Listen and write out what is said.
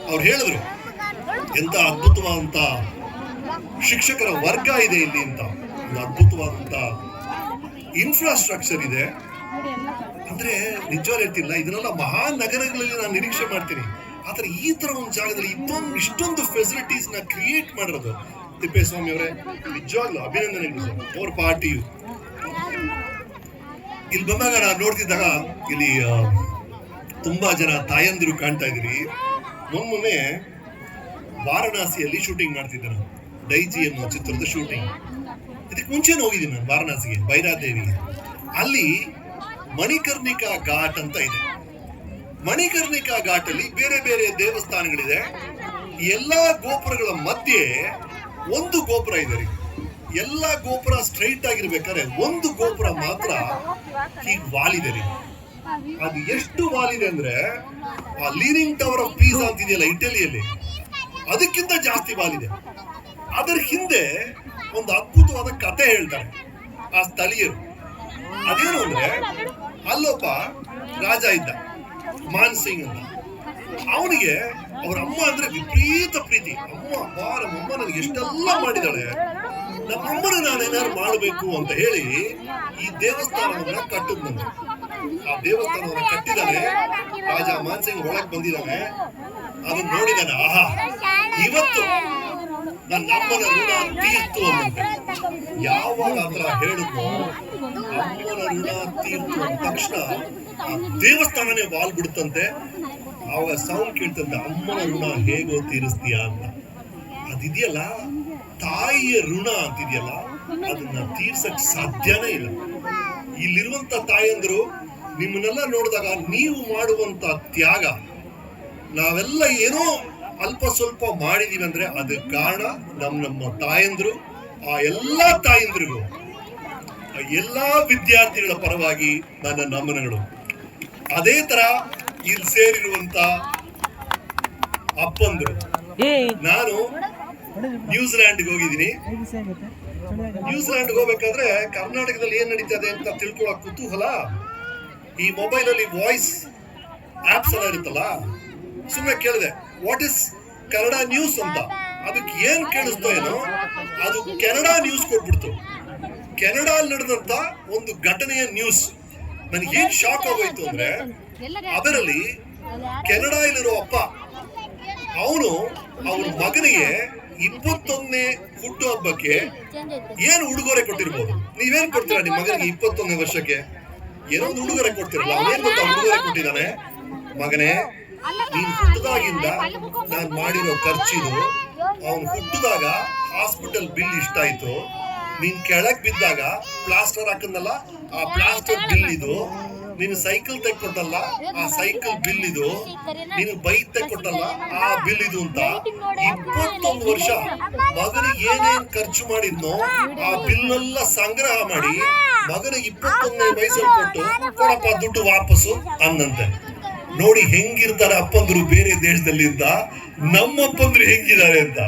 ಅವ್ರು ಹೇಳಿದ್ರು ಎಂತ ಅದ್ಭುತವಾದಂತ ಶಿಕ್ಷಕರ ವರ್ಗ ಇದೆ ಇಲ್ಲಿ ಅಂತ, ಒಂದು ಅದ್ಭುತವಾದಂತ ಇನ್ಫ್ರಾಸ್ಟ್ರಕ್ಚರ್ ಇದೆ ಅಂದ್ರೆ ನಿಜವಾಗ್ಲೂ ಹೇಳ್ತಿಲ್ಲ. ಇದನ್ನೆಲ್ಲ ಮಹಾನಗರಗಳಲ್ಲಿ ನಾನು ನಿರೀಕ್ಷೆ ಮಾಡ್ತೀನಿ. ಆದ್ರೆ ಈ ತರ ಒಂದು ಜಾಗದಲ್ಲಿ ಇಷ್ಟೊಂದು ಫೆಸಿಲಿಟೀಸ್ ನ ಕ್ರಿಯೇಟ್ ಮಾಡಿರೋದು ತಿಪ್ಪೇಸ್ವಾಮಿ ಅವರೇ, ನಿಜವಾಗ್ಲೂ ಅಭಿನಂದನೆಗಳು ಸರ್. ಅವ್ರ ಪಾರ್ಟಿಯು ಇಲ್ಲಿ ಬಂದಾಗ ನಾನು ನೋಡ್ತಿದ್ದಾಗ ಇಲ್ಲಿ ತುಂಬಾ ಜನ ತಾಯಂದಿರು ಕಾಣ್ತಾ ಇದ್ರಿ. ಮೊನ್ನೆ ವಾರಣಾಸಿಯಲ್ಲಿ ಶೂಟಿಂಗ್ ಮಾಡ್ತಿದ್ದೆ ನಾನು, ಡೈಜಿ ಅನ್ನೋ ಚಿತ್ರದ ಶೂಟಿಂಗ್. ಇದಕ್ಕೆ ಮುಂಚೆನೇ ಹೋಗಿದ್ದೀನಿ ನಾನು ವಾರಣಾಸಿಗೆ, ಭೈರಾದೇವಿಗೆ. ಅಲ್ಲಿ ಮಣಿಕರ್ಣಿಕಾ ಘಾಟ್ ಅಂತ ಇದೆ. ಮಣಿಕರ್ಣಿಕಾ ಘಾಟ್ ಅಲ್ಲಿ ಬೇರೆ ಬೇರೆ ದೇವಸ್ಥಾನಗಳಿದೆ. ಎಲ್ಲಾ ಗೋಪುರಗಳ ಮಧ್ಯೆ ಒಂದು ಗೋಪುರ ಇದೆ ರೀ. ಎಲ್ಲಾ ಗೋಪುರ ಸ್ಟ್ರೈಟ್ ಆಗಿರ್ಬೇಕಾದ್ರೆ ಒಂದು ಗೋಪುರ ಮಾತ್ರ ಹೀಗೆ ವಾಲಿದೆ ರೀ. ಅದು ಎಷ್ಟು ವಾಲಿದೆ ಅಂದ್ರೆ ಆ ಲೀನಿಂಗ್ ಟವರ್ ಆಫ್ ಪೀಸಾ ಅಂತಿದೆಯಲ್ಲ ಇಟಲಿಯಲ್ಲಿ, ಅದಕ್ಕಿಂತ ಜಾಸ್ತಿ ವಾಲಿದೆ. ಅದರ ಹಿಂದೆ ಒಂದು ಅದ್ಭುತವಾದ ಕತೆ ಹೇಳ್ತಾರೆ ಆ ಸ್ಥಳೀಯರು. ಅದೇನು ಅಂದ್ರೆ ಅಲ್ಲೊಬ್ಬ ರಾಜ ಇದ್ದ, ಮಾನ್ ಸಿಂಗ್ ಅಂತ. ಅವನಿಗೆ ಅವ್ರ ಅಮ್ಮ ಅಂದ್ರೆ ವಿಪರೀತ ಪ್ರೀತಿ. ನಮ್ಮಮ್ಮ ನನಗೆ ಎಷ್ಟೆಲ್ಲ ಮಾಡಿದಾಳೆ, ನಮ್ಮಮ್ಮನ ನಾನೇನಾದ್ರು ಮಾಡಬೇಕು ಅಂತ ಹೇಳಿ ಈ ದೇವಸ್ಥಾನವನ್ನ ಕಟ್ಟಿದ್ನಂತೆ. ಆ ದೇವಸ್ಥಾನವನ್ನ ಕಟ್ಟಿದಾನೆ ರಾಜ ಮಾನ್ ಸಿಂಗ್. ಒಳಗೆ ಬಂದಿದ್ದಾನೆ, ಅದನ್ನ ನೋಡಿದಾನೆ. ಆಹಾ, ಇವತ್ತು ನನ್ನ ಅಮ್ಮನ ಋಣ ತೀರ್ತು ಅನ್ನಂತೆ. ಯಾವಾಗ ಆತರ ಹೇಳಿದ್ನೋ ಅಮ್ಮನ ಋಣ ತೀರ್ತು ಅಂದ ತಕ್ಷಣ ಆ ದೇವಸ್ಥಾನನೇ ವಾಲ್ ಬಿಡುತ್ತಂತೆ. ಆವಾಗ ಸೌಂಡ್ ಕೇಳ್ತಂತೆ, ಅಮ್ಮನ ಋಣ ಹೇಗೋ ತೀರಿಸ್ತೀಯಾ ಅಂತ. ಅದಿದೆಯಲ್ಲ, ತಾಯಿಯ ಋಣ ಅಂತಿದೆಯಲ್ಲ, ಅದನ್ನ ತೀರ್ಸಕ್ ಸಾಧ್ಯನೇ ಇಲ್ಲ. ಇಲ್ಲಿರುವಂತ ತಾಯಂದ್ರು ನಿಮ್ಮನ್ನೆಲ್ಲ ನೋಡಿದಾಗ ನೀವು ಮಾಡುವಂತ ತ್ಯಾಗ, ನಾವೆಲ್ಲ ಏನೋ ಅಲ್ಪ ಸ್ವಲ್ಪ ಮಾಡಿದೀವಿ ಅಂದ್ರೆ ಅದಕ್ಕೆ ಕಾರಣ ನಮ್ಮ ತಾಯಂದ್ರು. ಆ ಎಲ್ಲಾ ತಾಯಂದ್ರಿಗೂ, ಎಲ್ಲಾ ವಿದ್ಯಾರ್ಥಿಗಳ ಪರವಾಗಿ ನನ್ನ ನಮನಗಳು. ಅದೇ ತರ ಇಲ್ಲಿ ಸೇರಿರುವಂತ ಅಪ್ಪಂದ್ರು. ನಾನು ನ್ಯೂಜಿಲ್ಯಾಂಡ್ಗೆ ಹೋಗಿದ್ದೀನಿ. ನ್ಯೂಜಿಲ್ಯಾಂಡ್ಗೆ ಹೋಗ್ಬೇಕಾದ್ರೆ ಕರ್ನಾಟಕದಲ್ಲಿ ಏನ್ ನಡೀತದೆ ಅಂತ ತಿಳ್ಕೊಳ್ಳೋ ಕುತೂಹಲ. ಈ ಮೊಬೈಲ್ ಅಲ್ಲಿ ವಾಯ್ಸ್ ಆಪ್ಸ್ ಎಲ್ಲ ಇರುತ್ತಲ್ಲ, ಸುಮ್ಮನೆ ಕೇಳಿದೆ ವಾಟ್ ಇಸ್ ಕನ್ನಡ ನ್ಯೂಸ್ ಅಂತ. ಅದಕ್ಕೆ ಏನ್ ಕೇಳಿಸ್ತೋ ಏನೋ, ಅದು ಕೆನಡಾ ನ್ಯೂಸ್ ಕೊಟ್ಬಿಡ್ತು. ಕೆನಡಾ ನಡೆದಂತ ಒಂದು ಘಟನೆಯ ನ್ಯೂಸ್. ನನಗೆ ಏನ್ ಶಾಕ್ ಆಗೋಯ್ತು ಅಂದ್ರೆ, ಅದರಲ್ಲಿ ಕೆನಡಾದಲ್ಲಿರೋ ಅಪ್ಪ ಅವನು ಅವ್ರ ಮಗನಿಗೆ 21ನೇ ಹುಟ್ಟು ಹಬ್ಬಕ್ಕೆ ಏನು ಉಡುಗೊರೆ ಕೊಟ್ಟಿರ್ಬೋದು. ನೀವೇನ್ ಕೊಡ್ತೀರಾ ನಿಮ್ ಮಗನಿಗೆ 21ನೇ ವರ್ಷಕ್ಕೆ? ಏನೋ ಒಂದು ಉಡುಗೊರೆ ಕೊಡ್ತಿರಲ್ಲ. ಅವನೇನ್ ಗೊತ್ತಾ ಉಡುಗೊರೆ ಕೊಟ್ಟಿದ್ದಾನೆ? ಮಗನೇ, ನೀನ್ ಹುಟ್ಟಿದಾಗಿಂದ ನಾನ್ ಮಾಡಿರೋ ಖರ್ಚಿದು, ಅವನು ಹುಟ್ಟಿದಾಗ ಹಾಸ್ಪಿಟಲ್ ಬಿಲ್ ಇಷ್ಟ ಆಯ್ತು, ನೀನ್ ಕೆಳಗ್ ಬಿದ್ದಾಗ ಪ್ಲಾಸ್ಟರ್ ಹಾಕಂದಲ್ಲ ಆ ಪ್ಲಾಸ್ಟರ್ ಬಿಲ್ ಇದು, ನೀನು ಸೈಕಲ್ ತೆಕ್ಕೊಟ್ಟಲ್ಲ ಆ ಸೈಕಲ್ ಬಿಲ್ ಇದು, ನೀನು ಬೈಕ್ ತೆಕ್ಕೊಟ್ಟಲ್ಲ ಆ ಬಿಲ್ ಇದು ಅಂತ 21 ವರ್ಷ ಮಗನಿಗೆ ಏನೇನ್ ಖರ್ಚು ಮಾಡಿದ್ನೋ ಆ ಬಿಲ್ ಎಲ್ಲ ಸಂಗ್ರಹ ಮಾಡಿ ಮಗನಿಗೆ 21ನೇ ವಯಸ್ಸಲ್ಲಿ ಕೊಟ್ಟು ಕೊಡಪ್ಪ ದುಡ್ಡು ವಾಪಸ್ಸು ಅನ್ನಂತೆ. ನೋಡಿ ಹೆಂಗಿರ್ತಾರೆ ಅಪ್ಪಂದ್ರು ಬೇರೆ ದೇಶದಲ್ಲಿ ಅಂತ, ನಮ್ಮ ಅಪ್ಪಂದ್ರು ಹೆಂಗಿದ್ದಾರೆ ಅಂತ.